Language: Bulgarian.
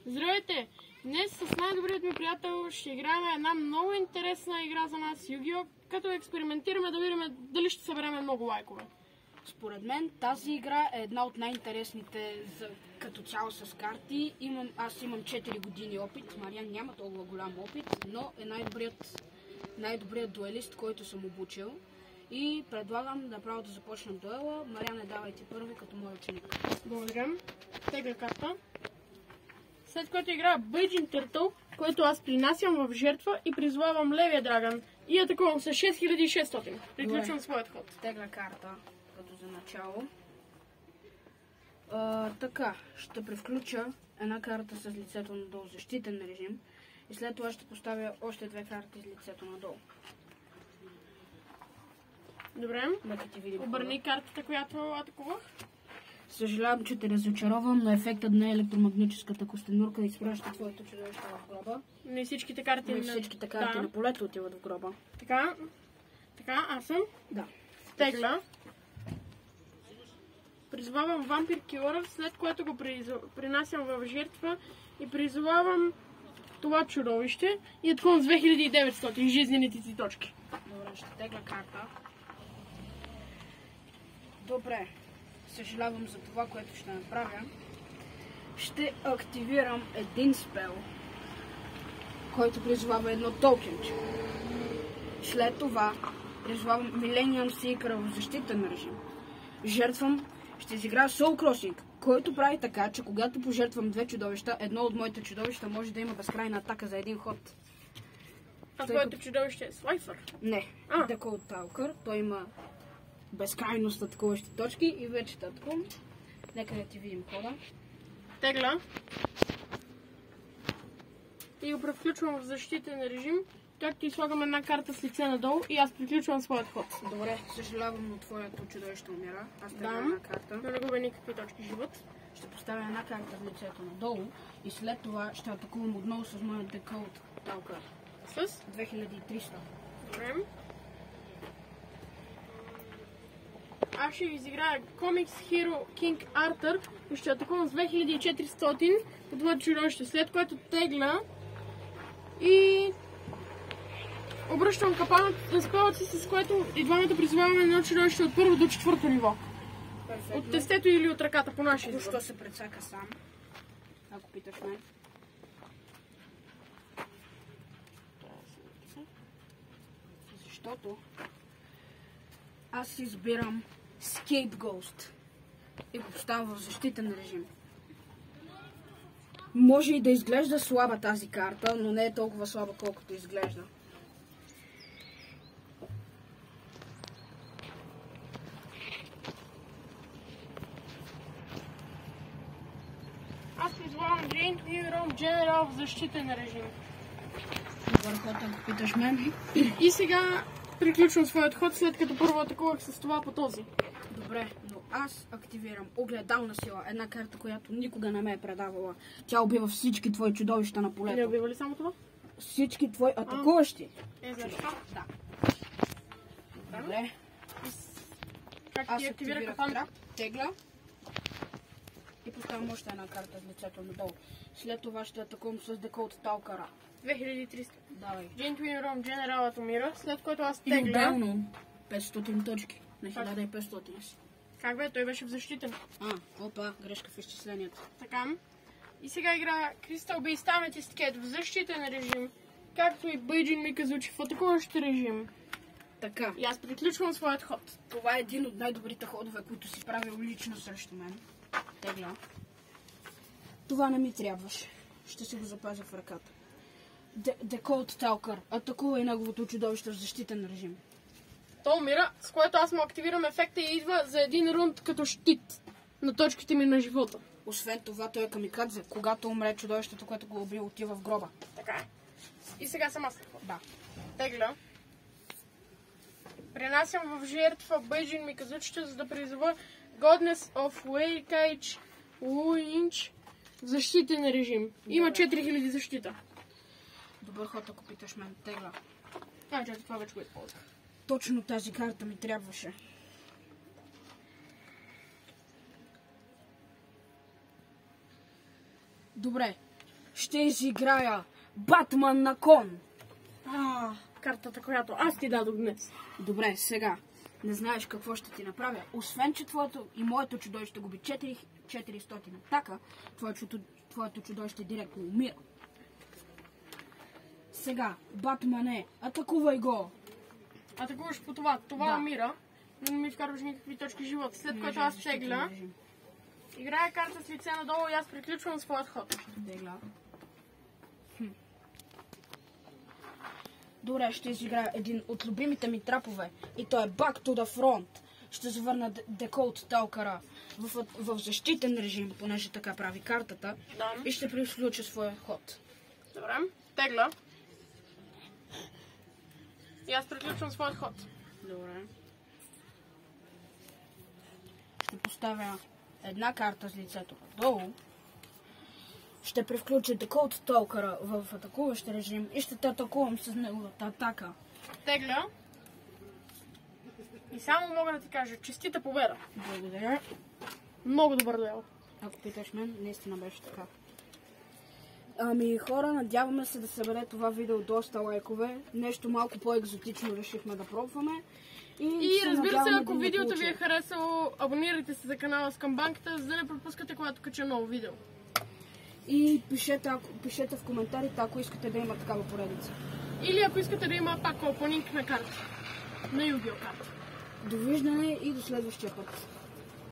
Здравейте! Днес с най-добрият ми приятел ще играем една много интересна игра за нас, Yu-Gi-Oh! Като експериментираме да видим дали ще съберем много лайкове. Според мен тази игра е една от най-интересните като цяло с карти. Аз имам 4 години опит, Мариан няма толкова голям опит, но е най-добрият дуелист, който съм обучил. И предлагам направо да започнем дуела. Мариан, давайте първи като мой ученик. Благодаря. Тегля карта. След което играя Beijing Turtle, който аз принасям в жертва и призовавам левия драган. И атакувам с 6600. Приключвам своят ход. Тегля карта като за начало. Така, ще превключа една карта с лицето надолу, защитен режим. И след това ще поставя още две карти с лицето надолу. Добре. Обърни картата, която атакувах. Съжалявам, че те разочаровам, но ефектът на електромагническата костенурка изпраща твоето чудовище в гроба. Не всичките карти, на полето отиват в гроба. Така, аз съм. Да. Тегля. Призовавам вампир килъра, след което го принасям в жертва и призовавам това чудовище и атакувам с 2900 жизнените си точки. Добре, ще тегля карта. Добре. Съжалявам за това, което ще направя. Ще активирам един спел, който призовава едно токенче. След това призовавам Millennium Seeker в защитен режим. Жертвам, ще изиграя Soul Crossing, който прави така, че когато пожертвам две чудовища, едно от моите чудовища може да има безкрайна атака за един ход. А твоето чудовище е Слайфър? Не, Decode Talker. Той има безкрайност атакуващи точки и вече атакувам. Нека да ти видим хода. Тегля. И го превключвам в защитен режим, както и слагам една карта с лице надолу и аз приключвам своят ход. Добре, съжалявам, но твоето чудовище умира. Аз тегля една карта. Да не губя никакви точки живот. Ще поставя една карта в лицето надолу и след това ще атакувам отново с моят Decode Talker. С 2300. Добре. Аз ще изиграя Comics Hero King Arthur и ще атакувам с 2400 по това чудовище, след което тегля и обръщам капана на спелът си, с което и двамата призоваваме едно чудовище от първо до четвърто ниво. Перфектно. От тестето или от ръката по нашия избор. Защо се прецака сам, ако питаш мен. Защото аз избирам Scapegoat и го поставям в защитен режим. Може и да изглежда слаба тази карта, но не е толкова слаба, колкото изглежда. Аз призовавам Giant Hero General в защитен режим. Добър ход, ако питаш мен. И сега приключвам своят ход, след като първо атакувах с това по този. Добре, но аз активирам огледална сила, една карта, която никога не ме е предавала. Тя убива всички твои чудовища на полето. Не убива ли само това? Всички твои атакуващи. Защо? Да. Добре. Как Аз ти активира активирах капан? трап, тегля и поставям още една карта с лицето надолу. След това ще атакувам с Decode Talker. 2300. Давай. Gentwin Rom Generalът умира, след което аз И тегля. отделно 500 точки. На 1500. Как бе? Той беше в защитен. Опа, грешка в изчисленията. Така. И сега игра Crystal Base Amethyst Cat в защитен режим, както и Beijing Mikazuchi в атакуващ режим. Така. И аз приключвам своят ход. Това е един от най-добрите ходове, които си правил лично срещу мен. Тегля. Това не ми трябваше. Ще си го запазя в ръката. Decode Talker. Атакува и неговото чудовище в защитен режим. То умира, с което аз му активирам ефекта и идва за един рунд като щит на точките ми на живота. Освен това, той е камикадзе. Когато умре чудовището, което го убил, отива в гроба. Така е. И сега съм аз. Да. Тегля. Пренасям в жертва Beijing Mikazuchi, за да призова Godness of Waikage Winch в защитен режим. Има 4000 защита. Добър ход, ако питаш мен. Тегля. Че това вече го използвах. Точно тази карта ми трябваше. Добре. ще изиграя Батман на кон. Картата, която аз ти дадох днес. Добре, сега. Не знаеш какво ще ти направя. Освен, че твоето и моето чудовище губи 400 атака, твоето чудовище директно умира. Сега, Батмане, атакувай го! Атакуваш по това. Това умира, но не ми вкарваш никакви точки живот. След което аз тегля. Играя карта с лице надолу и аз приключвам своят ход. Тегля. Добре, ще изиграя един от любимите ми трапове. И то е Back to the Front. Ще завърна Decode Talkera в защитен режим, понеже така прави картата. Да. И ще приключа своя ход. Добре, тегля. И аз приключвам своят ход. Добре. Ще поставя една карта с лицето надолу. Ще превключа Decode Talkera в атакуващ режим и ще те атакувам с неговата атака. Тегля. И само мога да ти кажа, честита победа. Благодаря. Много добър дуел. Ако питаш мен, наистина беше така. Ами хора, надяваме се да събере това видео доста лайкове. Нещо малко по-екзотично решихме да пробваме. И разбира се, ако видеото ви е харесало, абонирайте се за канала Скамбанката, за да не пропускате, когато кача ново видео. И пишете в коментарите, ако искате да има такава поредица. Или ако искате да има пак опенинг на карта. На Yu-Gi-Oh карта. Довиждане и до следващия път.